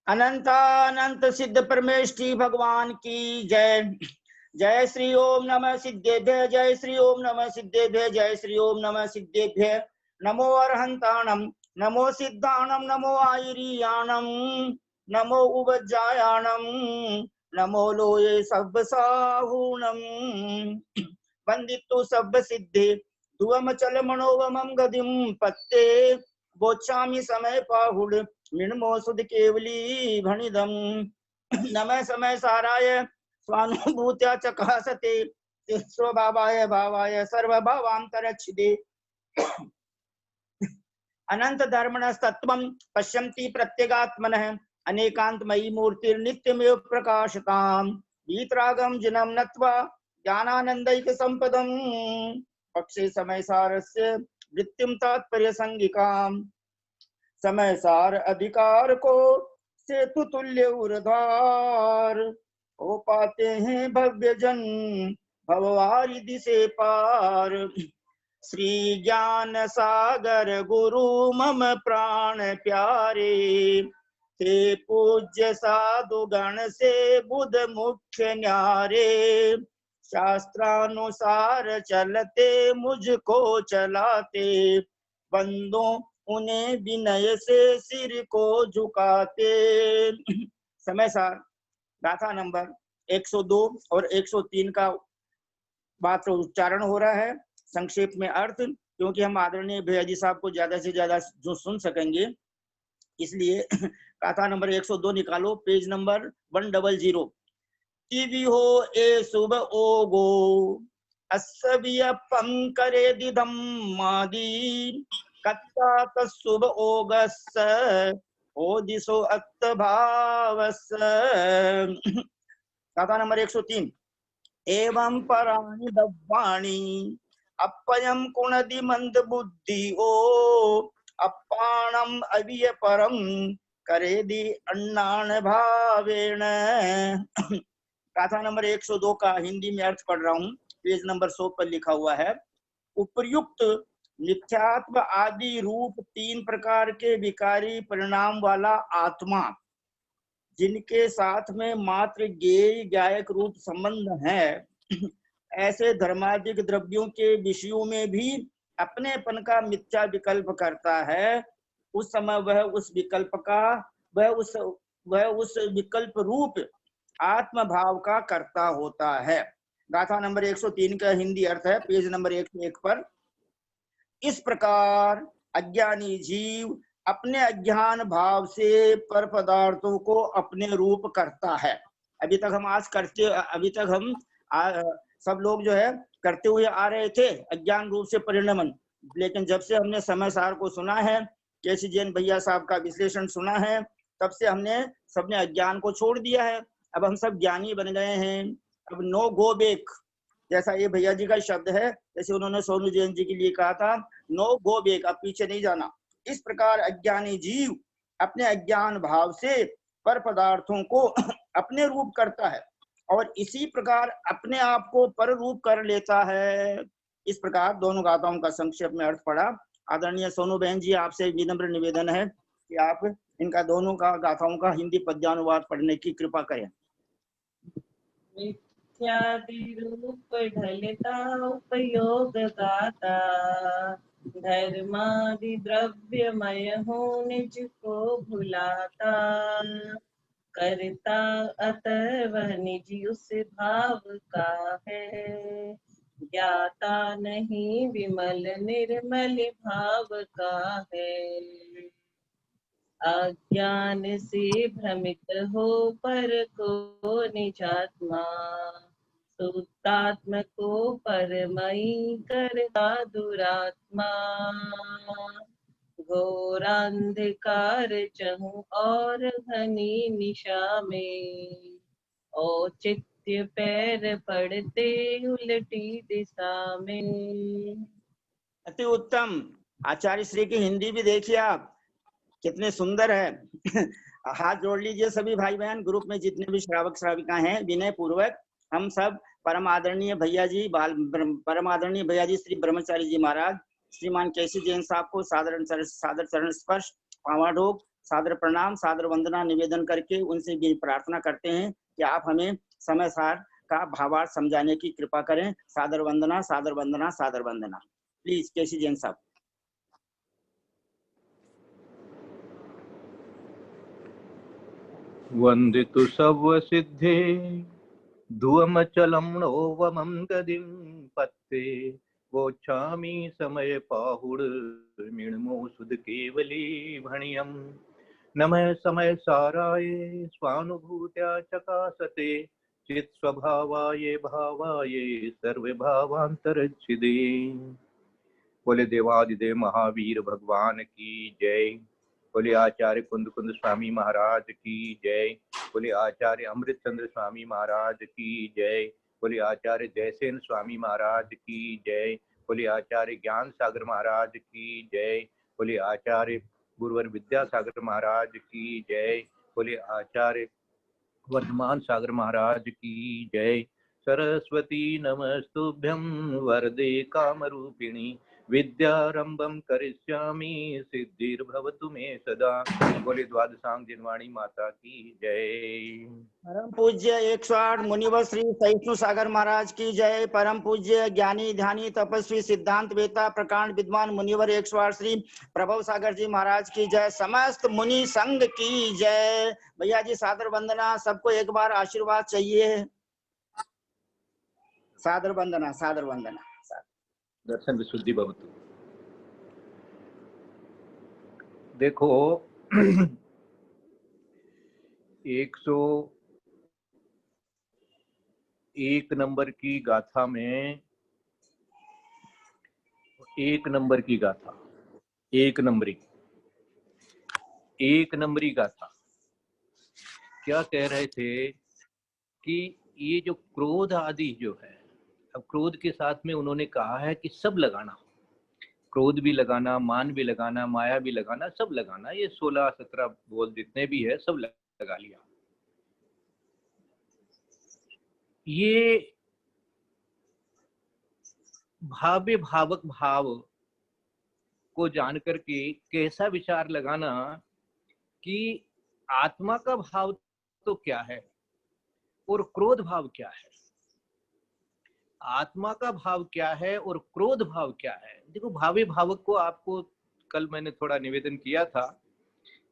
अनंतानंत सिद्ध परमेष्ठी भगवान की जय। जय श्री ओम नमः सिद्धेभ्य, जय श्री ओम नमः सिद्धेभ्य, जय श्री ओम नमः सिद्धेभ्य। नमो अरहंताणम, नमो सिद्धाणम, नमो आयरियाणम, नमो उवज्जायाणम, नमो लोये सब्बसाहूणम। वंदितु सब्ब सिद्धे दुवम चल मनोवमं गदिम पत्ते बोच्छामि समय पाहुड मिणमो सुध केवली भणिदम। नमः समय साराय स्वानुभूत्या चकासते स्वभावाय भावाय सर्वभावांतरच्छिदे। अनंत धर्मणस्तत्वं पश्यन्ति प्रत्यगात्मनः अनेकांतमयी मूर्तिर्नित्यमेव प्रकाशताम्। वीतरागं जिनं नत्वा ज्ञानानंदैक संपदं पक्षे समय सारस्य वृत्तिं तात्पर्य संगिकाम्। समय सार अधिकार को सेतु तुल्य उर्धार हो पाते हैं भव्य जन भववारिधि से पार। श्री ज्ञान सागर गुरु मम प्राण प्यारे ते पूज्य साधु गण से बुध मुख्य न्यारे। शास्त्रानुसार चलते मुझको चलाते बंदों उन्हें विनय से सिर को झुकाते। समय सार गाथा नंबर 102 और 103 का मात्र उच्चारण हो रहा है। संक्षेप में अर्थ, क्योंकि हम आदरणीय भैया जी साहब को ज्यादा से ज्यादा जो सुन सकेंगे, इसलिए गाथा नंबर 102 निकालो, पेज नंबर 100। टीवी हो ए शुभ ओ गो अस्सविय पंकरे दिदम मादी कत्ता तस्सुभ ओगस्स ओ दिसो अत्त भावस। गाथा नंबर 103। एवं पराणि दव्वाणि अपयम कुणदि मंद बुद्धि ओ अपाणम अविय परम करेदि अन्नान भावेण। गाथा नंबर 102 का हिंदी में अर्थ पढ़ रहा हूँ, पेज नंबर 100 पर लिखा हुआ है। उपर्युक्त मिथ्यात्व आदि रूप 3 प्रकार के विकारी परिणाम वाला आत्मा, जिनके साथ में मात्र गेय गायक रूप संबंध है, ऐसे धर्मादिक द्रव्यों के विषयों में भी अपनेपन का मिथ्या विकल्प करता है। उस समय वह उस विकल्प रूप आत्म भाव का कर्ता होता है। गाथा नंबर 103 का हिंदी अर्थ है, पेज नंबर 101 पर। इस प्रकार अज्ञानी जीव अपने अज्ञान भाव से पर पदार्थों को अपने रूप करता है। अभी तक हम सब लोग जो है करते हुए आ रहे थे अज्ञान रूप से परिणमन, लेकिन जब से हमने समय सार को सुना है, केसी जैन भैया साहब का विश्लेषण सुना है, तब से हमने सबने अज्ञान को छोड़ दिया है। अब हम सब ज्ञानी बन गए हैं। अब नो गो बैक, जैसा ये भैया जी का शब्द है, जैसे उन्होंने सोनू जैन जी के लिए कहा था, नो गो बैक, अब पीछे नहीं जाना। इस प्रकार अज्ञानी जीव अपने अज्ञान भाव से पर पदार्थों को अपने रूप करता है और इसी प्रकार अपने आप को पर रूप कर लेता है। इस प्रकार दोनों गाथाओं का संक्षेप में अर्थ पढ़ा। आदरणीय सोनू बहन जी, आपसे विनम्र निवेदन है कि आप इनका दोनों का गाथाओं का हिंदी पद्यानुवाद पढ़ने की कृपा करें। मिथ्यादि रूप ढलता उपयोग गाता धर्मादि द्रव्यमय हो निज को भुलाता करता अतः वह निज उस भाव का है ज्ञाता नहीं विमल निर्मल भाव का है। अज्ञान से भ्रमित हो पर को निजात्मा सुतात्म को परमयी करता दुरात्मा घोरांधकार चहु और घनी निशा में औचित्य पैर पड़ते उल्टी दिशा में। अति उत्तम। आचार्य श्री की हिंदी भी देखिए आप, कितने सुंदर है। हाथ जोड़ लीजिए सभी भाई बहन, ग्रुप में जितने भी श्रावक श्राविका हैं, विनय पूर्वक हम सब परम आदरणीय भैया जी श्री ब्रह्मचारी जी महाराज, श्रीमान केसी जैन साहब को सादर चरण स्पर्श, पावाढोक सादर प्रणाम, सादर वंदना निवेदन करके उनसे भी प्रार्थना करते हैं कि आप हमें समय सार का भावार्थ समझाने की कृपा करें। सादर वंदना, सादर वंदना, सादर वंदना। प्लीज केसी जैन साहब। वंदितु सर्वसिद्धे धुवमचलं नोवमं गदिं पत्ते वोच्छामि समय पाहुर्मिणमो सुध केवली भणियम् नमः समय साराय स्वानुभूत्या चकासते चित स्वभावाय भावाय सर्व भावांतरच्छिदे। बोले देवादिदेव महावीर भगवान की जय। बोले आचार्य कुंद कुंद स्वामी महाराज की जय। बोले आचार्य अमृतचंद्र स्वामी महाराज की जय। बोले आचार्य जयसेन स्वामी महाराज की जय। बोले आचार्य ज्ञान सागर महाराज की जय। बोले आचार्य गुरुवर विद्यासागर महाराज की जय। बोले आचार्य वर्धमान सागर महाराज की जय। सरस्वती नमस्तुभ्यं वरदे कामरूपिणी विद्यारंभं करिष्यामि सिद्धिर्भवतु मे सदा। बोले द्वादशांग जिनवाणी माता की जय। परम पूज्य 108 मुनिवर श्री सहिष्णु सागर महाराज की जय। परम पूज्य ज्ञानी ध्यानी तपस्वी सिद्धांत वेता प्रकांड विद्वान मुनिवर 108 श्री प्रभव सागर जी महाराज की जय। समस्त मुनि संघ की जय। भैया जी सादर वंदना, सबको एक बार आशीर्वाद चाहिए। सादर वंदना, सादर वंदना। दर्शन विशुद्धि भवतु। देखो 101 नंबर की गाथा में, 1 नंबर की गाथा, 1 नंबरी गाथा क्या कह रहे थे कि ये जो क्रोध आदि जो है, अब क्रोध के साथ में उन्होंने कहा है कि सब लगाना, क्रोध भी लगाना, मान भी लगाना, माया भी लगाना, सब लगाना। ये 16-17 बोल जितने भी है सब लगा लिया। ये भाव्य भावक भाव को जानकर के कैसा विचार लगाना कि आत्मा का भाव तो क्या है और क्रोध भाव क्या है, आत्मा का भाव क्या है और क्रोध भाव क्या है। देखो भावी भावक को आपको कल मैंने थोड़ा निवेदन किया था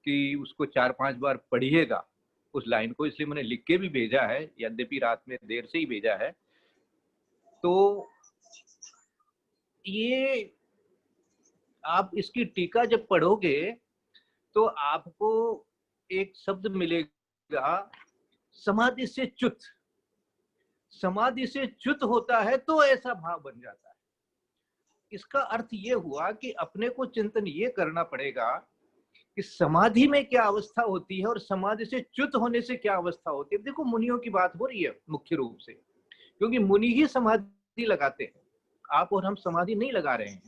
कि उसको 4-5 बार पढ़िएगा उस लाइन को, इसलिए मैंने लिख के भी भेजा है, यद्यपि रात में देर से ही भेजा है। तो ये आप इसकी टीका जब पढ़ोगे तो आपको एक शब्द मिलेगा, समाधि से च्युत। समाधि से च्युत होता है तो ऐसा भाव बन जाता है। इसका अर्थ ये हुआ कि अपने को चिंतन ये करना पड़ेगा कि समाधि में क्या अवस्था होती है और समाधि से च्युत होने से क्या अवस्था होती है। देखो मुनियों की बात हो रही है मुख्य रूप से, क्योंकि मुनि ही समाधि लगाते हैं। आप और हम समाधि नहीं लगा रहे हैं,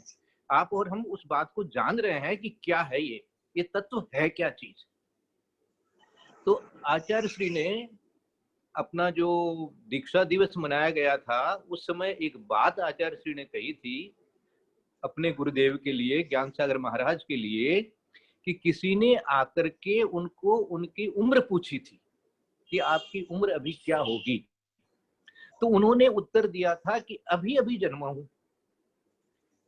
आप और हम उस बात को जान रहे हैं कि क्या है ये तत्व है क्या चीज। तो आचार्य श्री ने अपना जो दीक्षा दिवस मनाया गया था उस समय एक बात आचार्य श्री ने कही थी अपने गुरुदेव के लिए, ज्ञान सागर महाराज के लिए, कि किसी ने आकर के उनको उनकी उम्र पूछी थी कि आपकी उम्र अभी क्या होगी। तो उन्होंने उत्तर दिया था कि अभी अभी जन्मा हूं,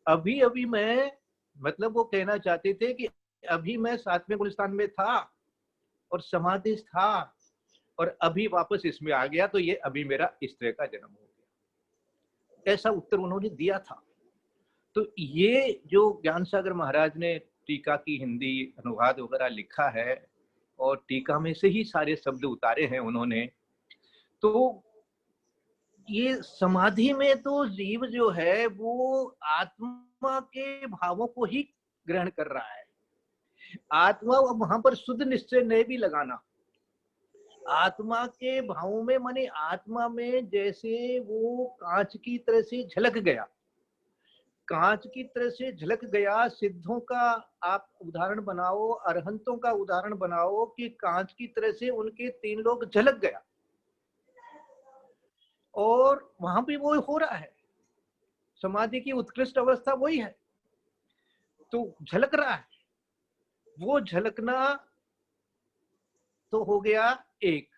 अभी अभी मैं, मतलब वो कहना चाहते थे कि अभी मैं 7वें गुलिस्तान में था और समाधि था और अभी वापस इसमें आ गया, तो ये अभी मेरा इस तरह का जन्म हो गया। ऐसा उत्तर उन्होंने दिया था। तो ये जो ज्ञान सागर महाराज ने टीका की हिंदी अनुवाद वगैरह लिखा है और टीका में से ही सारे शब्द उतारे हैं उन्होंने, तो ये समाधि में तो जीव जो है वो आत्मा के भावों को ही ग्रहण कर रहा है। आत्मा वहां पर शुद्ध निश्चय नहीं भी लगाना, आत्मा के भावों में, माने आत्मा में जैसे वो कांच की तरह से झलक गया, कांच की तरह से झलक गया। सिद्धों का आप उदाहरण बनाओ, अरहंतों का उदाहरण बनाओ कि कांच की तरह से उनके 3 लोग झलक गया और वहां भी वो हो रहा है। समाधि की उत्कृष्ट अवस्था वही है, तो झलक रहा है। वो झलकना तो हो गया एक।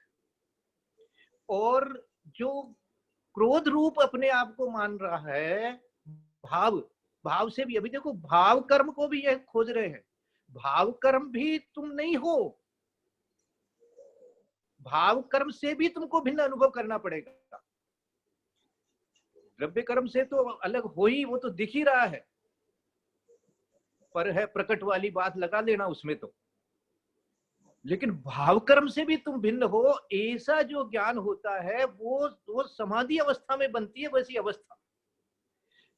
और जो क्रोध रूप अपने आप को मान रहा है, भाव, भाव से भी, अभी देखो भाव कर्म को भी ये खोज रहे हैं, भाव कर्म भी तुम नहीं हो, भाव कर्म से भी तुमको भिन्न अनुभव करना पड़ेगा। द्रव्य कर्म से तो अलग हो ही, वो तो दिख ही रहा है, पर है प्रकट वाली बात लगा लेना उसमें तो। लेकिन भाव कर्म से भी तुम भिन्न हो, ऐसा जो ज्ञान होता है वो समाधि अवस्था में बनती है वैसी अवस्था।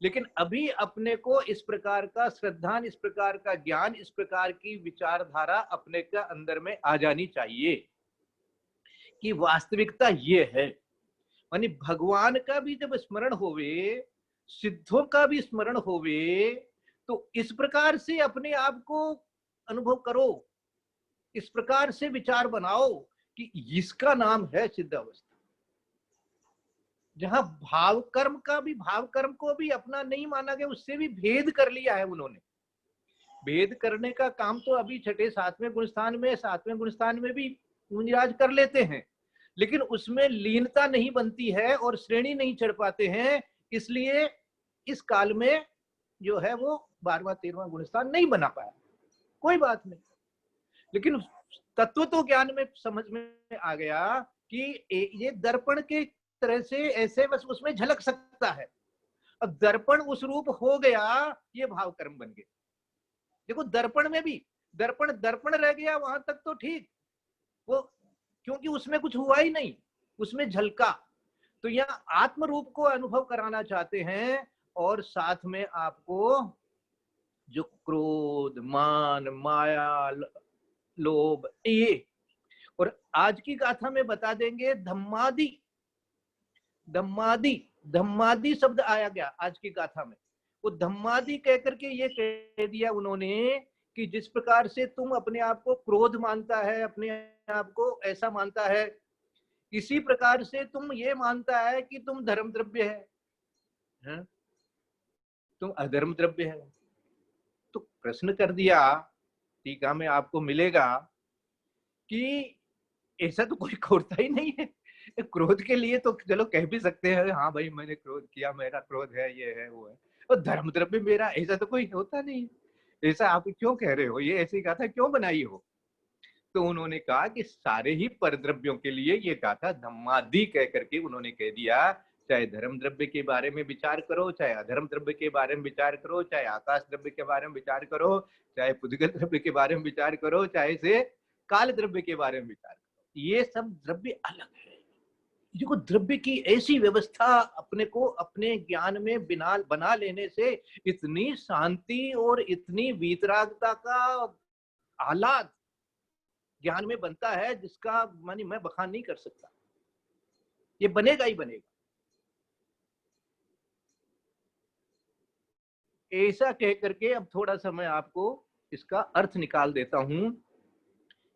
लेकिन अभी अपने को इस प्रकार का श्रद्धान, इस प्रकार का ज्ञान, इस प्रकार की विचारधारा अपने के अंदर में आ जानी चाहिए कि वास्तविकता ये है। यानी भगवान का भी जब स्मरण होवे, सिद्धों का भी स्मरण होवे, तो इस प्रकार से अपने आप को अनुभव करो, इस प्रकार से विचार बनाओ कि इसका नाम है सिद्ध अवस्था। जहां भाव कर्म का भी, भाव कर्म को भी अपना नहीं माना गया, उससे भी भेद कर लिया है उन्होंने। भेद करने का काम तो अभी छठे सातवें गुणस्थान में, सातवें गुणस्थान में भी मुनिराज कर लेते हैं, लेकिन उसमें लीनता नहीं बनती है और श्रेणी नहीं चढ़ पाते हैं, इसलिए इस काल में जो है वो 12वां 13वां गुणस्थान नहीं बना पाया। कोई बात नहीं, लेकिन तत्व तो ज्ञान में समझ में आ गया कि ये दर्पण के तरह से ऐसे बस उसमें झलक सकता है। अब दर्पण उस रूप हो गया, ये भाव कर्म बन गए। देखो दर्पण में भी दर्पण दर्पण रह गया, वहां तक तो ठीक, वो क्योंकि उसमें कुछ हुआ ही नहीं, उसमें झलका। तो यहाँ आत्म रूप को अनुभव कराना चाहते हैं, और साथ में आपको जो क्रोध, मान, माया, लोभ, ये, और आज की गाथा में बता देंगे धम्मादि, धम्मादि, धम्मादि शब्द आया गया आज की गाथा में। वो धम्मादि कहकर के ये कह दिया उन्होंने कि जिस प्रकार से तुम अपने आप को क्रोध मानता है, अपने आप को ऐसा मानता है, इसी प्रकार से तुम ये मानता है कि तुम धर्म द्रव्य है, तुम अधर्म द्रव्य है। तो प्रश्न कर दिया, टीका में आपको मिलेगा कि ऐसा तो कोई करता ही नहीं है। क्रोध के लिए तो चलो कह भी सकते हैं, हाँ भाई मैंने क्रोध किया, मेरा क्रोध है, ये है, वो है, और धर्म द्रव्य मेरा, ऐसा तो कोई होता नहीं। ऐसा आप क्यों कह रहे हो, ये ऐसी गाथा क्यों बनाई हो? तो उन्होंने कहा कि सारे ही परद्रव्यों के लिए ये गाथा धम्मादि कह करके उन्होंने कह दिया। चाहे धर्म द्रव्य के बारे में विचार करो, चाहे अधर्म द्रव्य के बारे में विचार करो, चाहे आकाश द्रव्य के बारे में विचार करो, चाहे पुद्गल द्रव्य के बारे में विचार करो, चाहे से काल द्रव्य के बारे में विचार करो, ये सब द्रव्य अलग है। देखो द्रव्य की ऐसी व्यवस्था अपने को अपने ज्ञान में बिना बना लेने से इतनी शांति और इतनी वीतरागता का आह्लाद ज्ञान में बनता है, जिसका मानी मैं बखान नहीं कर सकता। ये बनेगा ही बनेगा। ऐसा कह करके अब थोड़ा सा मैं आपको इसका अर्थ निकाल देता हूं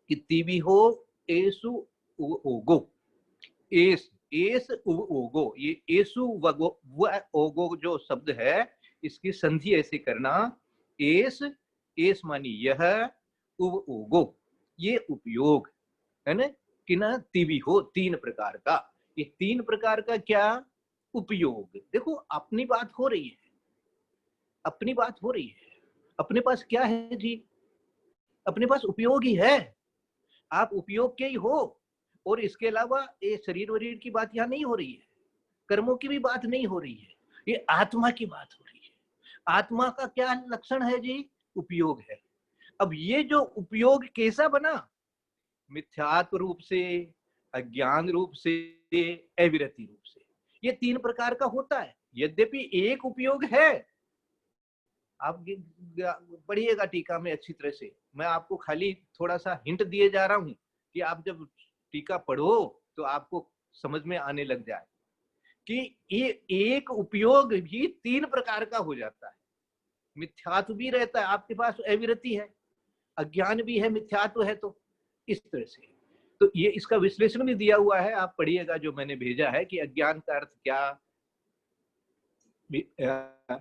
कि तीवी हो एसु ओगो, एस एस ओगो, ये एसु वगो व ओगो जो शब्द है, इसकी संधि ऐसे करना, एस, एस मानी यह, उव ओगो ये उपयोग है ना, कि ना तीवी हो, तीन प्रकार का। ये तीन प्रकार का क्या उपयोग? देखो अपनी बात हो रही है, अपनी बात हो रही है, अपने पास क्या है जी? अपने पास उपयोग ही है, आप उपयोग के ही हो। और इसके अलावा ये शरीर वरीर की बात यहाँ नहीं हो रही है, कर्मों की भी बात नहीं हो रही है, ये आत्मा की बात हो रही है। आत्मा का क्या लक्षण है जी? उपयोग है। अब ये जो उपयोग कैसा बना? मिथ्यात्व रूप से, अज्ञान रूप से, अविरति रूप से। ये तीन प्रकार का होता है। यद्यपि एक उपयोग है, आप पढ़िएगा टीका में अच्छी तरह से, मैं आपको खाली थोड़ा सा हिंट दिए जा रहा हूं कि आप जब टीका पढ़ो तो आपको समझ में आने लग जाए कि ये एक उपयोग भी तीन प्रकार का हो जाता है। मिथ्यात्व भी रहता है आपके पास, अविरति है, अज्ञान भी है, मिथ्यात्व है, तो इस तरह से। तो ये इसका विश्लेषण भी दिया हुआ है, आप पढ़िएगा जो मैंने भेजा है कि अज्ञान का अर्थ क्या,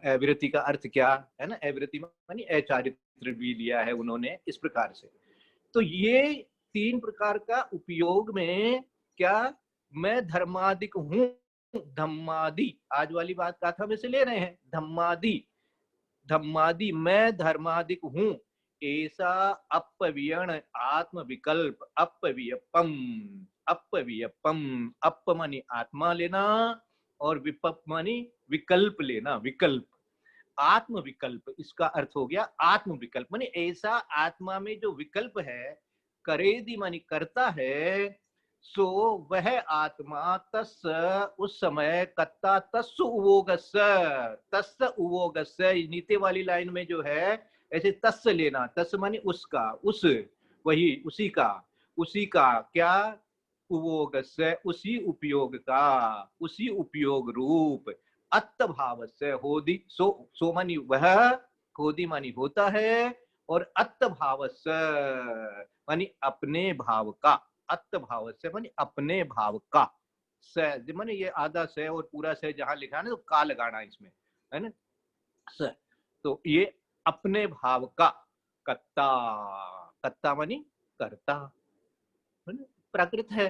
अविरति का अर्थ क्या है ना, अविरति मानी अचारित्र भी लिया है उन्होंने इस प्रकार से। तो ये तीन प्रकार का उपयोग में क्या, मैं धर्मादिक हूं, धम्मादि, आज वाली बात गाथा में से ले रहे हैं, धम्मादि, धम्मादि मैं धर्मादिक हूं, ऐसा अपव्यण आत्म विकल्प, अपव्यपम, अपव्यपम, अप मानी आत्मा लेना और विपप मानी विकल्प लेना, विकल्प, आत्म विकल्प, इसका अर्थ हो गया आत्म विकल्प, मानी ऐसा आत्मा में जो विकल्प है, करेदि मानी करता है, सो वह आत्मा तस् उस समय कत्ता तस्सु उवोगस्य, तस् उवोगस्य, नीचे वाली लाइन में जो है ऐसे तस् लेना, तस् मानी उसका, उस, वही उसी का क्या, उवोगस्य उसी उपयोग का, उसी उपयोग रूप, अत्त भाव से होदी, सो मानी वह, होदी मानी होता है, और अत्त भाव से मानी अपने भाव का, अत्त भाव से मानी अपने भाव का, से मानी ये आधा से और पूरा से जहां लिखा है ना तो का लगाना इसमें, है ना, से, तो ये अपने भाव का, कत्ता, कत्ता मानी करता, है ना, प्राकृत है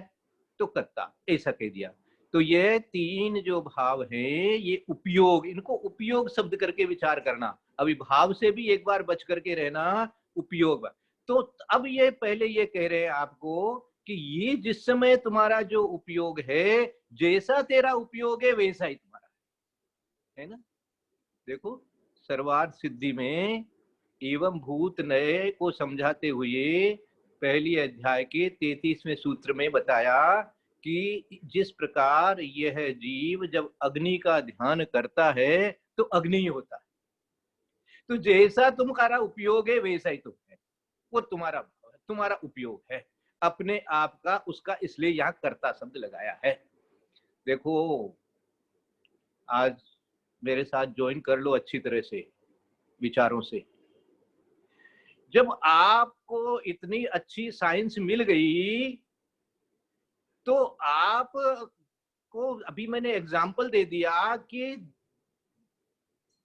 तो कत्ता, ऐसा कह दिया। तो ये तीन जो भाव हैं ये उपयोग, इनको उपयोग शब्द करके विचार करना, अभी भाव से भी एक बार बच करके रहना, उपयोग। तो अब ये पहले ये कह रहे हैं आपको कि ये जिस समय तुम्हारा जो उपयोग है, जैसा तेरा उपयोग है वैसा ही तुम्हारा है ना। देखो सर्वार्थ सिद्धि में एवं भूत नए को समझाते हुए पहली अध्याय के 33वें सूत्र में बताया कि जिस प्रकार यह जीव जब अग्नि का ध्यान करता है तो अग्नि होता है, तो जैसा तुम्हारा उपयोग है वैसा ही तुम है, वो तुम्हारा उपयोग है अपने आप का, उसका, इसलिए यहाँ कर्ता शब्द लगाया है। देखो आज मेरे साथ ज्वाइन कर लो अच्छी तरह से विचारों से, जब आपको इतनी अच्छी साइंस मिल गई तो आप को, अभी मैंने एग्जाम्पल दे दिया कि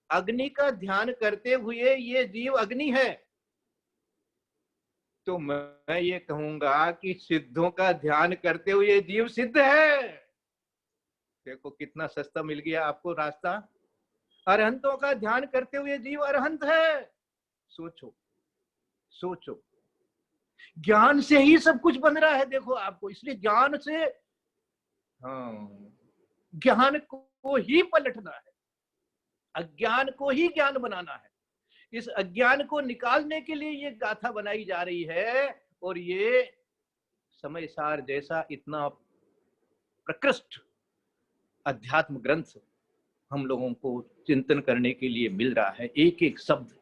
अग्नि का ध्यान करते हुए ये जीव अग्नि है, तो मैं ये कहूंगा कि सिद्धों का ध्यान करते हुए जीव सिद्ध है। देखो कितना सस्ता मिल गया आपको रास्ता, अरहंतों का ध्यान करते हुए जीव अरहंत है। सोचो सोचो, ज्ञान से ही सब कुछ बन रहा है देखो आपको, इसलिए ज्ञान से, हाँ, ज्ञान को ही पलटना है, अज्ञान को ही ज्ञान बनाना है। इस अज्ञान को निकालने के लिए ये गाथा बनाई जा रही है, और ये समय सार जैसा इतना प्रकृष्ट अध्यात्म ग्रंथ हम लोगों को चिंतन करने के लिए मिल रहा है, एक एक शब्द।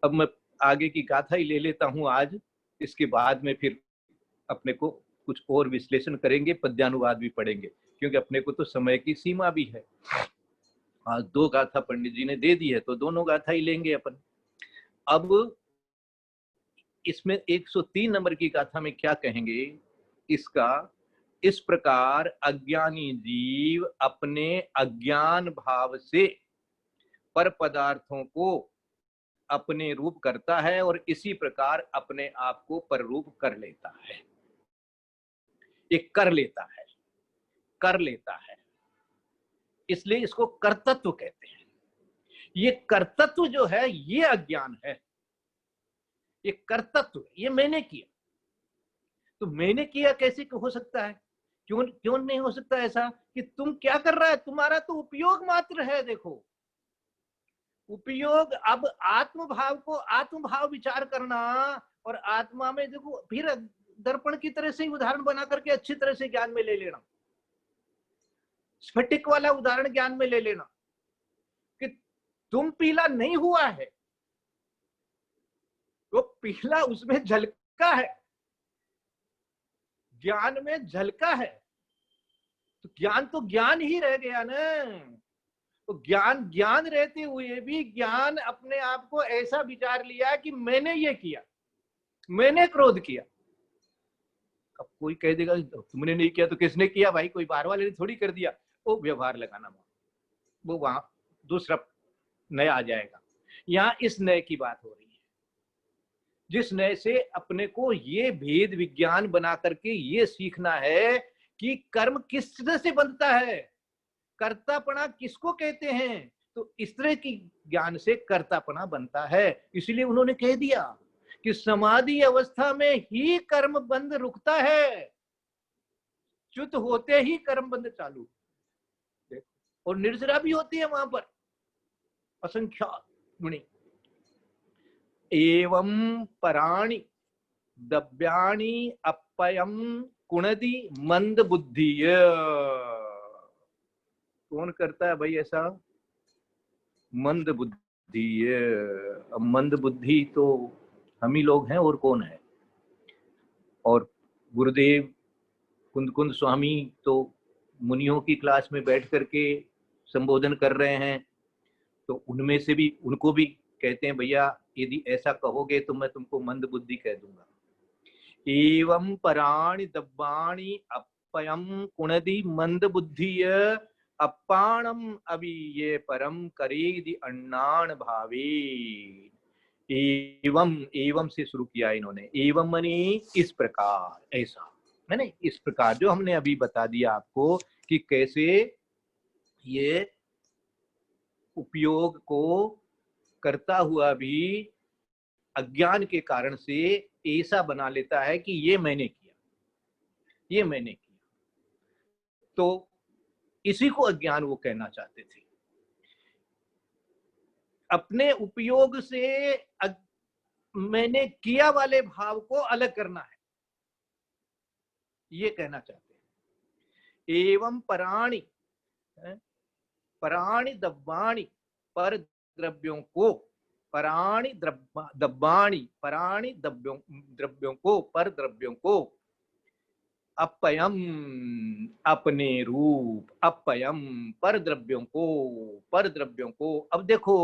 अब मैं आगे की गाथा ही ले लेता हूं आज, इसके बाद में फिर अपने को कुछ और विश्लेषण करेंगे, पद्यानुवाद भी पढ़ेंगे, क्योंकि अपने को तो समय की सीमा भी है। आज 2 गाथा पंडित जी ने दे दी है तो दोनों गाथा ही लेंगे अपन। अब इसमें 103 नंबर की गाथा में क्या कहेंगे इसका, इस प्रकार अज्ञानी जीव अपने अज्ञान भाव से पर पदार्थों को अपने रूप करता है और इसी प्रकार अपने आप को पर रूप कर लेता है। ये कर लेता है, इसलिए इसको कर्तत्व कहते हैं। ये कर्तत्व जो है ये अज्ञान है, ये कर्तत्व, ये मैंने किया। तो मैंने किया कैसे हो सकता है, क्यों नहीं हो सकता ऐसा कि तुम क्या कर रहा है, तुम्हारा तो उपयोग मात्र है। देखो उपयोग, अब आत्मभाव को आत्मभाव विचार करना, और आत्मा में देखो फिर दर्पण की तरह से उदाहरण बना करके अच्छी तरह से ज्ञान में ले लेना, स्फटिक वाला उदाहरण ज्ञान में ले लेना कि तुम पीला नहीं हुआ है, वो पीला उसमें झलका है, ज्ञान में झलका है, तो ज्ञान तो ज्ञान ही रह गया ना। तो ज्ञान रहते हुए भी ज्ञान अपने आप को ऐसा विचार लिया कि मैंने ये किया, मैंने क्रोध किया। अब कोई कह देगा तुमने नहीं किया तो किसने किया भाई, कोई बाहर वाले ने थोड़ी कर दिया, वो व्यवहार लगाना, वो वहां दूसरा नया आ जाएगा। यहां इस नए की बात हो रही है। जिसने से अपने को ये भेद विज्ञान बना करके ये सीखना है कि कर्म किस तरह से बनता है, कर्तापना किसको कहते हैं, तो इस तरह की ज्ञान से कर्तापना बनता है। इसलिए उन्होंने कह दिया कि समाधि अवस्था में ही कर्म बंध रुकता है, च्युत होते ही कर्म बंध चालू। और निर्जरा भी होती है वहां पर असंख्यात गुणी। एवं पराणि दव्यानि अपयम कुणदी मंद बुद्धि। कौन करता है भाई ऐसा? मंद बुद्धि। अब मंद बुद्धि तो हम ही लोग हैं, और कौन है? और गुरुदेव कुंद कुंद स्वामी तो मुनियों की क्लास में बैठ करके संबोधन कर रहे हैं, तो उनमें से भी उनको भी कहते हैं भैया यदि ऐसा कहोगे तो मैं तुमको मंद बुद्धि कह दूंगा। एवं पराणि दब्बाणि अपयम कुणदी मंद बुद्धि अपाणम अवीये परम करेदि अन्नान भावे। एवं, एवं से शुरू किया इन्होंने। एवं मनी इस प्रकार, ऐसा है ना, इस प्रकार जो हमने अभी बता दिया आपको कि कैसे ये उपयोग को करता हुआ भी अज्ञान के कारण से ऐसा बना लेता है कि ये मैंने किया, ये मैंने किया। तो इसी को अज्ञान वो कहना चाहते थे। अपने उपयोग से मैंने किया वाले भाव को अलग करना है, ये कहना चाहते हैं। एवं पराणि, पराणि दब्बाणि, पर द्रव्यों को, पराणि दब्बाणि, पराणि द्रव्यों को, पर द्रव्यों को, अपयम अपने रूप, अपयम पर द्रव्यों को, पर द्रव्यों को। अब देखो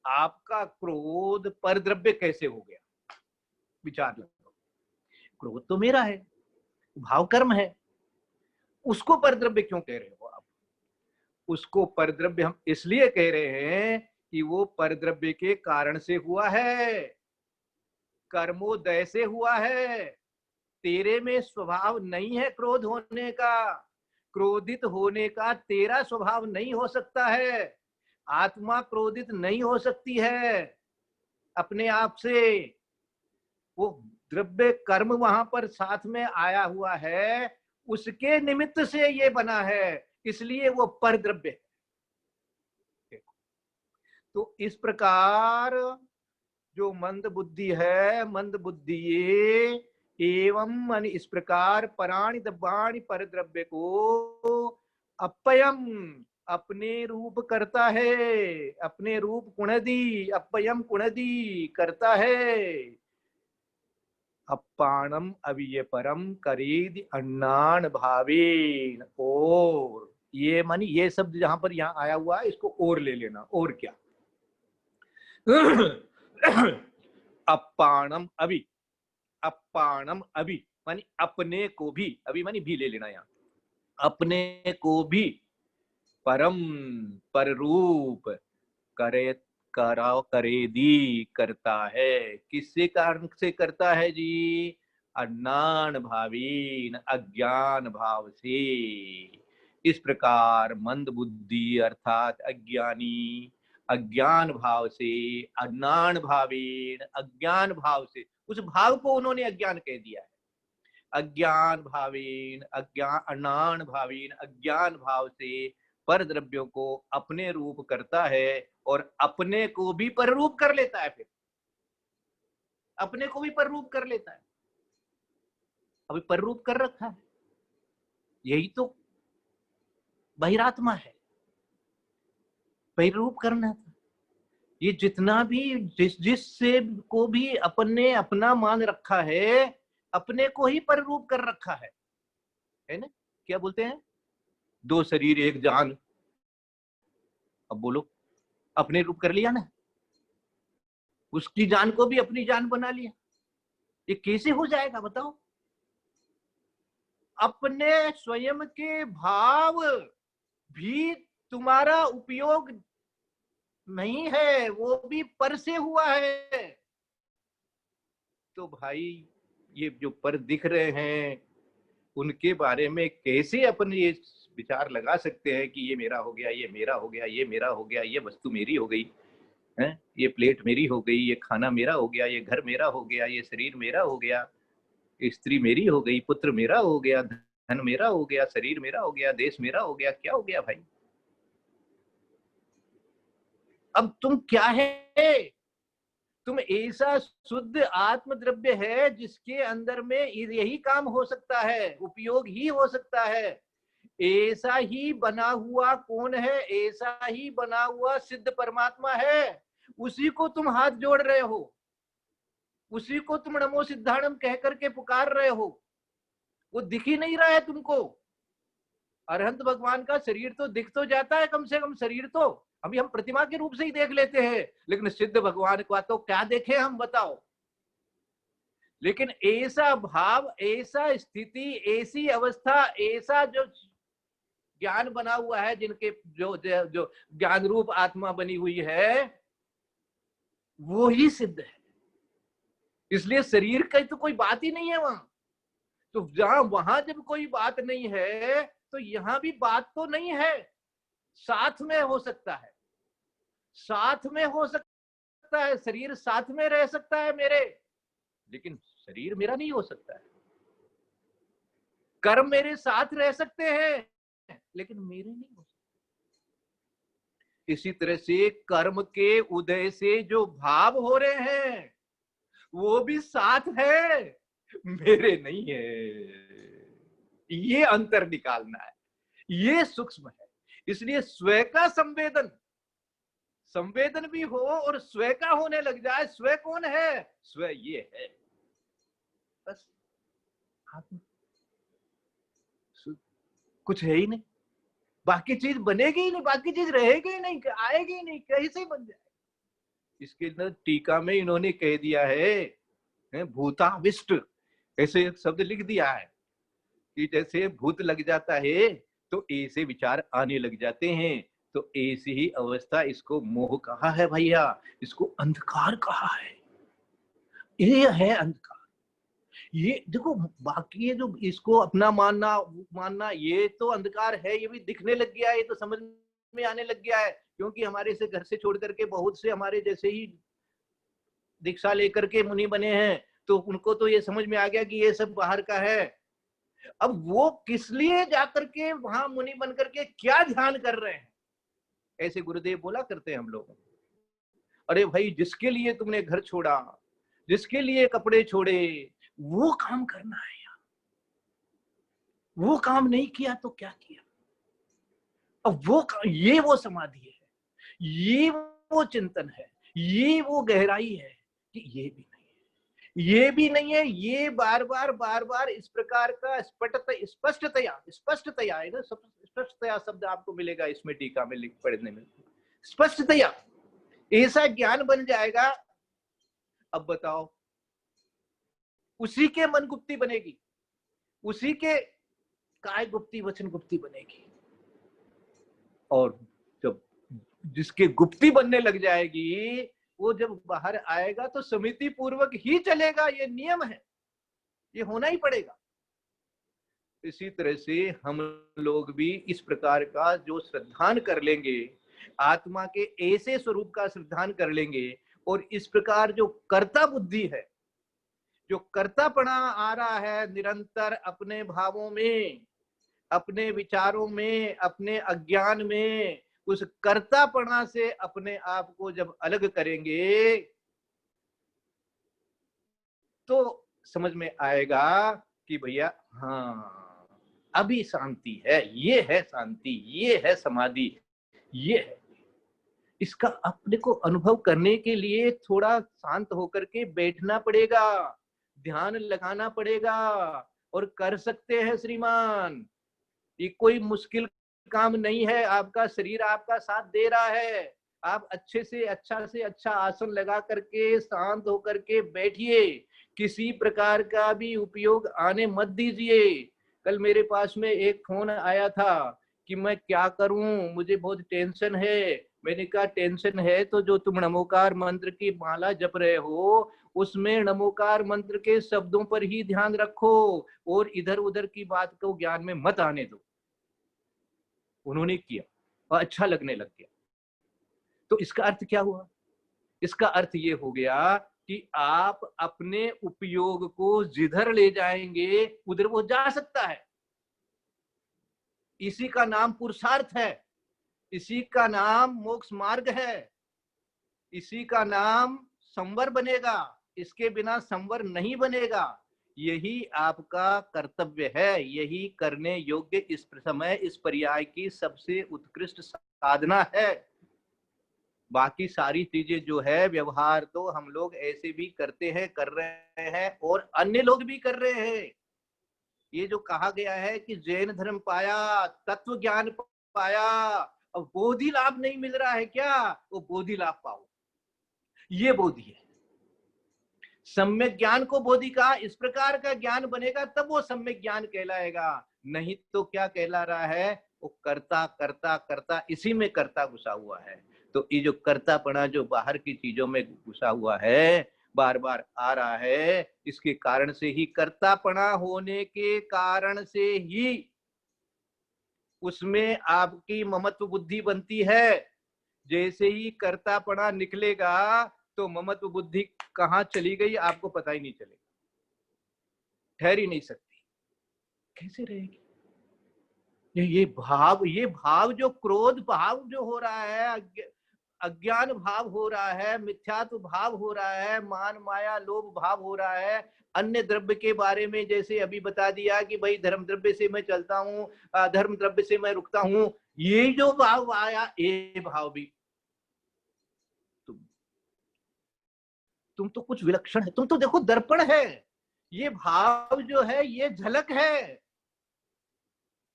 आपका क्रोध पर द्रव्य कैसे हो गया, विचार लगाओ। क्रोध तो मेरा है, भाव कर्म है, उसको पर द्रव्य क्यों कह रहे हो आप? उसको पर द्रव्य हम इसलिए कह रहे हैं कि वो पर द्रव्य के कारण से हुआ है, कर्मोदय से हुआ है। तेरे में स्वभाव नहीं है क्रोध होने का, क्रोधित होने का तेरा स्वभाव नहीं हो सकता है, आत्मा क्रोधित नहीं हो सकती है अपने आप से। वो द्रव्य कर्म वहां पर साथ में आया हुआ है, उसके निमित्त से ये बना है, इसलिए वो पर द्रव्य है। तो इस प्रकार जो मंद बुद्धि है, मंद बुद्धि एवं मन इस प्रकार पराणि दब्बाणि पर द्रव्य को अपयम अपने रूप करता है, अपने रूप कुणदी, अपयम कुणदी करता है। अपाणम अवीय परम करेदि अन्नान भावेन। और ये मानी ये शब्द जहां पर यहां आया हुआ है इसको और ले लेना, और क्या? अपाणम अभी, अपाणम अभी मानी अपने को भी, अभी मानी भी ले लेना यहाँ, अपने को भी परम पर रूप करे कराओ करेदी करता है। किससे कारण से करता है जी? अज्ञान भावीन, अज्ञान भाव से। इस प्रकार मंद बुद्धि अर्थात अज्ञानी अज्ञान भाव से, अज्ञान भावीन अज्ञान भाव से, उस भाव को उन्होंने अज्ञान कह दिया है। अज्ञान भावीन, अज्ञान अज्ञान भावीन अज्ञान भाव से पर द्रव्यों को अपने रूप करता है और अपने को भी पर रूप कर लेता है। फिर अपने को भी पर रूप कर लेता है, अभी पर रूप कर रखा है। यही तो बहिरात्मा है, बहिरूप करना था। ये जितना भी जिससे को भी अपने अपना मान रखा है, अपने को ही पर रूप कर रखा है ना? क्या बोलते हैं, दो शरीर एक जान। अब बोलो, अपने रूप कर लिया ना, उसकी जान को भी अपनी जान बना लिया। ये कैसे हो जाएगा बताओ? अपने स्वयं के भाव भी तुम्हारा उपयोग नहीं है, वो भी पर से हुआ है। तो भाई ये जो पर दिख रहे हैं उनके बारे में कैसे अपन ये विचार लगा सकते हैं कि ये मेरा हो गया, ये मेरा हो गया, ये मेरा हो गया, ये वस्तु मेरी हो गई है, ये प्लेट मेरी हो गई, ये खाना मेरा हो गया, ये घर मेरा हो गया, ये शरीर मेरा हो गया, स्त्री मेरी हो गई, पुत्र मेरा हो गया, धन मेरा हो गया, शरीर मेरा हो गया, देश मेरा हो गया। क्या हो गया भाई? अब तुम क्या है? तुम ऐसा शुद्ध आत्म द्रव्य है जिसके अंदर में यही काम हो सकता है, उपयोग ही हो सकता है। ऐसा ही बना हुआ कौन है? ऐसा ही बना हुआ सिद्ध परमात्मा है। उसी को तुम हाथ जोड़ रहे हो, उसी को तुम नमो सिद्धाणम कह करके पुकार रहे हो। वो दिख ही नहीं रहा है तुमको। अरहंत भगवान का शरीर तो दिख तो जाता है, कम से कम शरीर तो अभी हम प्रतिमा के रूप से ही देख लेते हैं, लेकिन सिद्ध भगवान का तो क्या देखे हम, बताओ। लेकिन ऐसा भाव, ऐसा स्थिति, ऐसी अवस्था, ऐसा जो ज्ञान बना हुआ है, जिनके जो जो ज्ञान रूप आत्मा बनी हुई है, वो ही सिद्ध है। इसलिए शरीर की तो कोई बात ही नहीं है वहां। तो जहां वहां जब कोई बात नहीं है तो यहां भी बात तो नहीं है। साथ में हो सकता है, साथ में हो सकता है, शरीर साथ में रह सकता है मेरे, लेकिन शरीर मेरा नहीं हो सकता है। कर्म मेरे साथ रह सकते हैं, लेकिन मेरे नहीं हो सकते। इसी तरह से कर्म के उदय से जो भाव हो रहे हैं वो भी साथ है, मेरे नहीं है। ये अंतर निकालना है, ये सूक्ष्म है। इसलिए स्व का संवेदन, संवेदन भी हो और स्व का होने लग जाए। स्व कौन है? स्व ये है, बस। आत्मा कुछ है ही नहीं, बाकी चीज बनेगी ही नहीं, बाकी चीज रहेगी ही नहीं, आएगी ही नहीं, कैसे बन जाए। इसके अंदर टीका में इन्होंने कह दिया है भूताविष्ट, ऐसे एक शब्द लिख दिया है कि जैसे भूत लग जाता है तो ऐसे विचार आने लग जाते हैं। तो ऐसी ही अवस्था, इसको मोह कहा है भैया, इसको अंधकार कहा है। ये है अंधकार। ये देखो, बाकी ये जो इसको अपना मानना ये तो अंधकार है, ये भी दिखने लग गया है, ये तो समझ में आने लग गया है। क्योंकि हमारे से घर से छोड़ करके बहुत से हमारे जैसे ही दीक्षा लेकर के मुनि बने हैं, तो उनको तो ये समझ में आ गया कि ये सब बाहर का है। अब वो किस लिए जाकर के वहां मुनि बन करके क्या ध्यान कर रहे हैं? ऐसे गुरुदेव बोला करते हैं हम लोग, अरे भाई जिसके लिए तुमने घर छोड़ा, जिसके लिए कपड़े छोड़े, वो काम करना है यार। वो काम नहीं किया तो क्या किया? अब ये वो समाधि है, ये वो चिंतन है, ये वो गहराई है कि ये भी नहीं है, ये भी नहीं है। ये बार बार इस प्रकार का स्पष्टतया है ना, स्पष्टतया शब्द आपको मिलेगा इसमें टीका में लिख पढ़ने में। स्पष्टतया ऐसा ज्ञान बन जाएगा। अब बताओ, उसी के मन गुप्ती बनेगी, उसी के काय गुप्ती, वचन गुप्ती बनेगी। और जब जिसके गुप्ती बनने लग जाएगी, वो जब बाहर आएगा तो समिति पूर्वक ही चलेगा। ये नियम है, ये होना ही पड़ेगा। इसी तरह से हम लोग भी इस प्रकार का जो श्रद्धान कर लेंगे, आत्मा के ऐसे स्वरूप का श्रद्धान कर लेंगे, और इस प्रकार जो कर्ता बुद्धि है, जो कर्तापना आ रहा है निरंतर अपने भावों में, अपने विचारों में, अपने अज्ञान में, उस कर्तापना से अपने आप को जब अलग करेंगे तो समझ में आएगा कि भैया हाँ अभी शांति है, ये है शांति, ये है समाधि, ये है। इसका अपने को अनुभव करने के लिए थोड़ा शांत होकर के बैठना पड़ेगा, ध्यान लगाना पड़ेगा, और कर सकते हैं श्रीमान। ये कोई मुश्किल काम नहीं है। आपका शरीर आपका साथ दे रहा है। आप अच्छे से अच्छा आसन लगा करके शांत होकर के बैठिए, किसी प्रकार का भी उपयोग आने मत दीजिए। कल मेरे पास में एक फोन आया था कि मैं क्या करूं, मुझे बहुत टेंशन है, मैंने कहा टेंशन है तो जो तुम नमोकार मंत्र की माला जप रहे हो उसमें नमोकार मंत्र के शब्दों पर ही ध्यान रखो और इधर उधर की बात को ज्ञान में मत आने दो। उन्होंने किया और अच्छा लगने लग गया। तो इसका अर्थ क्या हुआ? इसका अर्थ ये हो गया कि आप अपने उपयोग को जिधर ले जाएंगे उधर वो जा सकता है। इसी का नाम पुरुषार्थ है, इसी का नाम मोक्ष मार्ग है, इसी का नाम संवर बनेगा। इसके बिना संवर नहीं बनेगा। यही आपका कर्तव्य है, यही करने योग्य इस समय इस पर्याय की सबसे उत्कृष्ट साधना है। बाकी सारी चीजें जो है व्यवहार तो हम लोग ऐसे भी करते हैं, कर रहे हैं और अन्य लोग भी कर रहे हैं। ये जो कहा गया है कि जैन धर्म पाया, तत्व ज्ञान पाया, अब बोधि लाभ नहीं मिल रहा है क्या? वो बोधि लाभ पाओ, ये बोधि है। सम्यक ज्ञान को बोधि कहा। इस प्रकार का ज्ञान बनेगा तब वो सम्यक ज्ञान कहलाएगा, नहीं तो क्या कहला रहा है? वो करता करता करता, इसी में करता घुसा हुआ है। तो ये जो कर्तापना जो बाहर की चीजों में घुसा हुआ है, बार बार आ रहा है, इसके कारण से ही, कर्तापना होने के कारण से ही उसमें आपकी ममत्व बुद्धि बनती है। जैसे ही कर्तापना निकलेगा तो ममत्व बुद्धि कहाँ चली गई आपको पता ही नहीं चलेगा, ठहर ही नहीं सकती, कैसे रहेगी? ये भाव जो क्रोध भाव जो हो रहा है, अज्ञान भाव हो रहा है, मिथ्यात्व भाव हो रहा है, मान माया लोभ भाव हो रहा है, अन्य द्रव्य के बारे में जैसे अभी बता दिया कि भाई धर्म द्रव्य से मैं चलता हूँ, धर्म द्रव्य से मैं रुकता हूँ, ये जो भाव आया, ये भाव भी तुम तो कुछ विलक्षण है, तुम तो देखो दर्पण है। ये भाव जो है ये झलक है।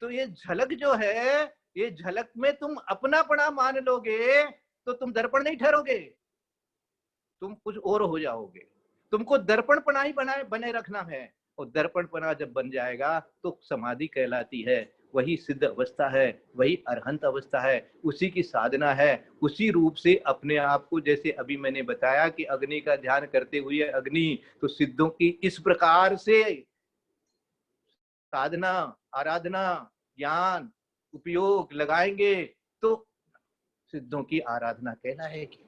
तो ये झलक जो है, ये झलक में तुम अपनापना मान लोगे तो तुम दर्पण नहीं ठहरोगे, तुम कुछ और हो जाओगे। तुमको दर्पणपना ही बने रखना है। और दर्पणपना जब बन जाएगा तो समाधि कहलाती है। वही सिद्ध अवस्था है, वही अरहंत अवस्था है, उसी की साधना है। उसी रूप से अपने आप को, जैसे अभी मैंने बताया कि अग्नि का ध्यान करते हुए अग्नि, तो सिद्धों की इस प्रकार से साधना, आराधना, ज्ञान, उपयोग लगाएंगे तो सिद्धों की आराधना कहलाएगी।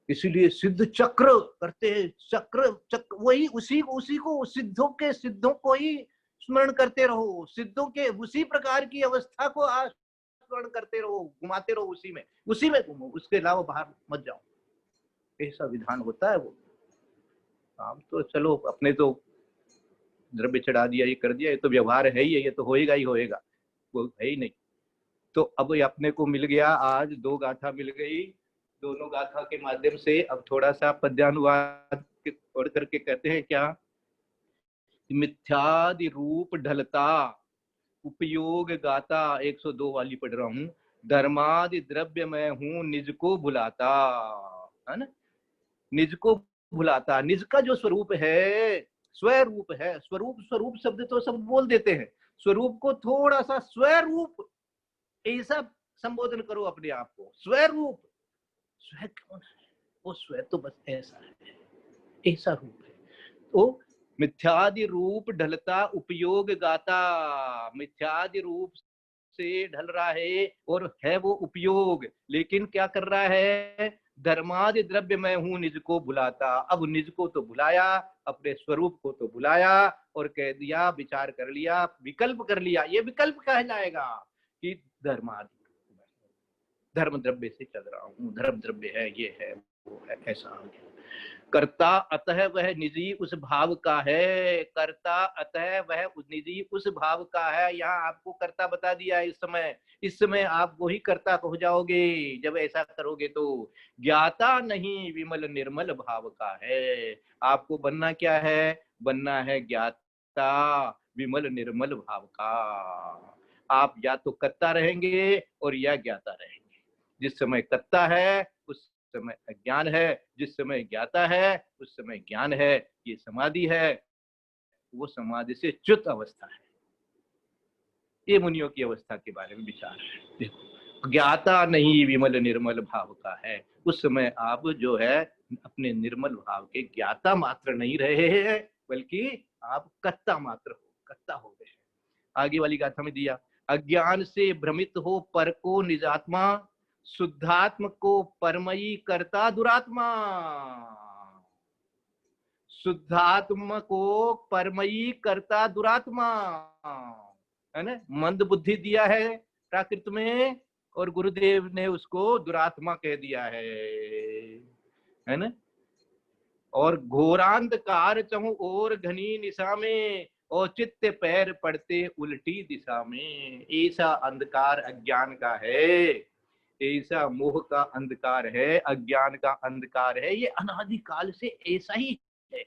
इसीलिए सिद्ध चक्र करते हैं, चक्र वही उसी को सिद्धों को ही स्मरण करते रहो। सिद्धों के उसी प्रकार की अवस्था को स्मरण करते रहो, घुमाते रहो, उसी में घूमो, उसके अलावा बाहर मत जाओ। ऐसा विधान होता है। वो हम तो चलो अपने तो द्रव्य चढ़ा दिया, ये कर दिया, ये तो व्यवहार है ही है, ये तो होएगा ही होएगा, वो है ही नहीं। तो अब अपने को मिल गया, आज 2 गाथा मिल गई। दोनों गाथा के माध्यम से अब थोड़ा सा पद्यानुवाद छोड़ करके कहते हैं क्या? मिथ्यादि रूप ढलता उपयोग गाता, 102 वाली पढ़ रहा हूं। धर्मादि द्रव्य मैं हूं निज को भुलाता, है ना? निज को भुलाता, निज का जो स्वरूप है, स्वरूप है। स्वरूप शब्द तो सब बोल देते हैं, स्वरूप को थोड़ा सा स्वरूप ऐसा संबोधन करो अपने आप को। स्वरूप, स्व कौन है? वो स्व तो बस ऐसा है, ऐसा रूप है। तो मिथ्यादि रूप ढलता उपयोग गाता, मिथ्यादि रूप से ढल रहा है और है वो उपयोग, लेकिन क्या कर रहा है? धर्मादि द्रव्य मैं हूं निज को भुलाता। अब निज को तो भुलाया, अपने स्वरूप को तो भुलाया और कह दिया, विचार कर लिया, विकल्प कर लिया। ये विकल्प कहलाएगा कि धर्म द्रव्य से चल रहा हूँ, धर्म द्रव्य है, ये है, वो है, ऐसा हो गया। कर्ता अतः वह निजी उस भाव का है, कर्ता अतः वह निजी उस भाव का है। यहाँ आपको कर्ता बता दिया इस समय आप वही कर्ता हो जाओगे जब ऐसा करोगे। तो ज्ञाता नहीं विमल निर्मल भाव का है। आपको बनना क्या है? बनना है ज्ञाता विमल निर्मल भाव का। आप या तो कर्ता रहेंगे और या ज्ञाता रहेंगे। जिस समय कर्ता है उस समय अज्ञान है, जिस समय ज्ञाता है उस समय ज्ञान है। ये समाधि है, वो समाधि से च्युत अवस्था है। ये मुनियों की अवस्था के बारे में विचार है। देखो ज्ञाता नहीं विमल निर्मल भाव का है। उस समय आप जो है अपने निर्मल भाव के ज्ञाता मात्र नहीं रहे हैं, बल्कि आप कर्ता मात्र हो, कर्ता हो गए। आगे वाली गाथा में दिया, अज्ञान से भ्रमित हो पर को निजात्मा, शुद्धात्म को परमयी करता दुरात्मा। शुद्धात्म को परमयी करता दुरात्मा, है ना। मंद बुद्धि दिया है प्राकृत में, और गुरुदेव ने उसको दुरात्मा कह दिया है ना। और घोरांधकार चहु और घनी निशा में, औचित्य पैर पड़ते उल्टी दिशा में। ऐसा अंधकार अज्ञान का है, ऐसा मोह का अंधकार है, अज्ञान का अंधकार है। ये अनादिकाल से ऐसा ही है,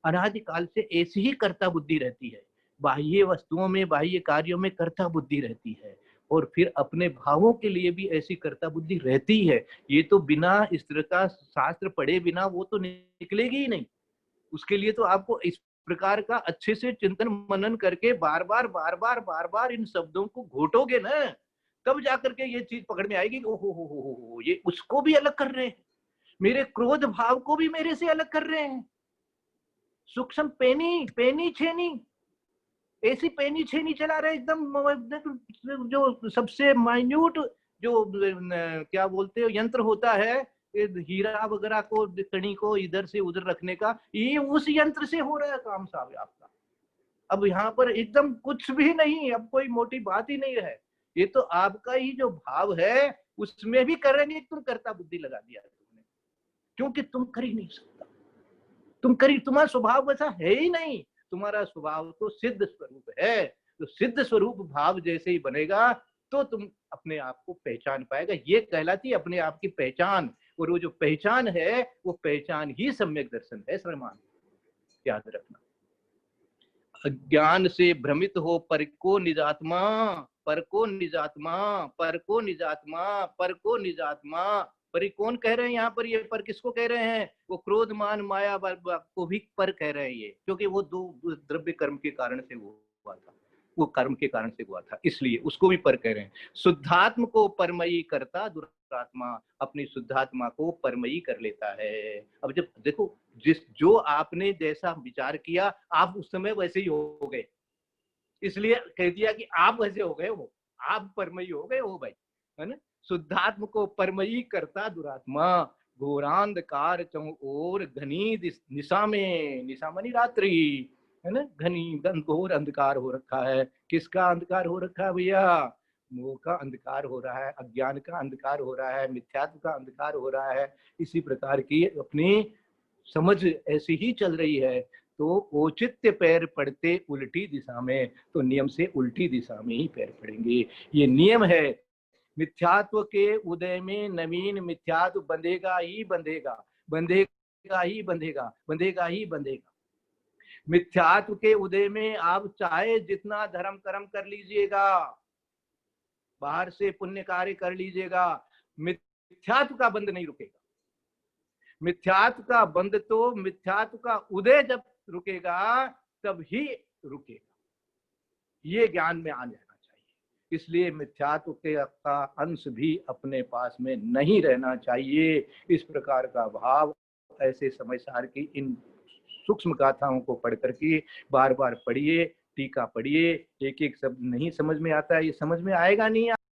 अनादिकाल से ऐसी ही कर्ता बुद्धि रहती है। बाह्य वस्तुओं में, बाह्य कार्यों में कर्ता बुद्धि रहती है, और फिर अपने भावों के लिए भी ऐसी कर्ता बुद्धि रहती है। ये तो बिना इस तरह का शास्त्र पढ़े बिना वो तो निकलेगी ही नहीं। उसके लिए तो आपको इस प्रकार का अच्छे से चिंतन मनन करके बार बार इन शब्दों को घोटोगे ना, तब जाकर के ये चीज पकड़ में आएगी। ओहो हो, ये उसको भी अलग कर रहे हैं, मेरे क्रोध भाव को भी मेरे से अलग कर रहे हैं। सूक्ष्म पेनी छेनी, ऐसी पेनी छेनी चला रहे एकदम, जो सबसे माइन्यूट जो क्या बोलते हो यंत्र होता है, हीरा वगैरह को, कणी को इधर से उधर रखने का, ये उस यंत्र से हो रहा है काम साहब आपका। अब यहाँ पर एकदम कुछ भी नहीं, अब कोई मोटी बात ही नहीं है। ये तो आपका ही जो भाव है उसमें भी कर रहे नहीं, तुम कर्ता बुद्धि लगा दिया तुमने, क्योंकि तुम कर ही नहीं सकता। तुम्हारा स्वभाव वैसा है ही नहीं, तुम्हारा स्वभाव तो सिद्ध स्वरूप है। तो सिद्ध स्वरूप भाव जैसे ही बनेगा तो तुम अपने आप को पहचान पाएगा। ये कहलाती है अपने आप की पहचान, और वो जो पहचान है वो पहचान ही सम्यक दर्शन है श्रीमान, याद रखना। अज्ञान से भ्रमित हो पर को निजात्मा, पर को निजात्मा, पर को निजात्मा, पर को निजात्मा। पर कौन कह रहे हैं यहाँ पर? ये पर किसको कह रहे हैं? वो क्रोध मान माया को भी पर कह रहे हैं ये, क्योंकि वो दो द्रव्य कर्म के कारण से वो हुआ था, वो कर्म के कारण से हुआ था, इसलिए उसको भी पर कह रहे हैं। शुद्धात्म को परमयी करता दुरात्मा, अपनी शुद्धात्मा को परमयी कर लेता है। अब जब देखो, जो आपने जैसा विचार किया आप उस समय वैसे ही हो गए, इसलिए कह दिया कि आप वैसे हो गए हो, आप परमयी हो गए हो भाई, है ना। शुद्धात्म को परमयी करता दुरात्मा, घोरांधकार चहु और घनी निशा में, निशा मनी रात्रि, है ना। घनी घोर अंधकार हो रखा है। किसका अंधकार हो रखा है भैया? मोह का अंधकार हो रहा है, अज्ञान का अंधकार हो रहा है, मिथ्यात्व का अंधकार हो रहा है। इसी प्रकार की अपनी समझ ऐसी ही चल रही है, तो औचित्य पैर पड़ते उल्टी दिशा में, तो नियम से उल्टी दिशा में ही पैर पड़ेंगे। ये नियम है। मिथ्यात्व के उदय में नवीन मिथ्यात्व बंधेगा ही बंधेगा, बंधेगा ही बंधेगा, बंधेगा ही बंधेगा। मिथ्यात्व के उदय में आप चाहे जितना धर्म कर्म कर लीजिएगा, बाहर से पुण्य कार्य कर लीजिएगा, मिथ्यात्व का बंध नहीं रुकेगा। मिथ्यात्व का बंध तो मिथ्यात्व का उदय जब रुकेगा तब ही रुकेगा। ये ज्ञान में आ जाना चाहिए। इसलिए मिथ्यात्व के का अंश भी अपने पास में नहीं रहना चाहिए। इस प्रकार का भाव ऐसे समय सार की इन सूक्ष्म गाथाओं को पढ़ करके बार बार पढ़िए, टीका पढ़िए। एक एक शब्द नहीं समझ में आता है, ये समझ में आएगा नहीं।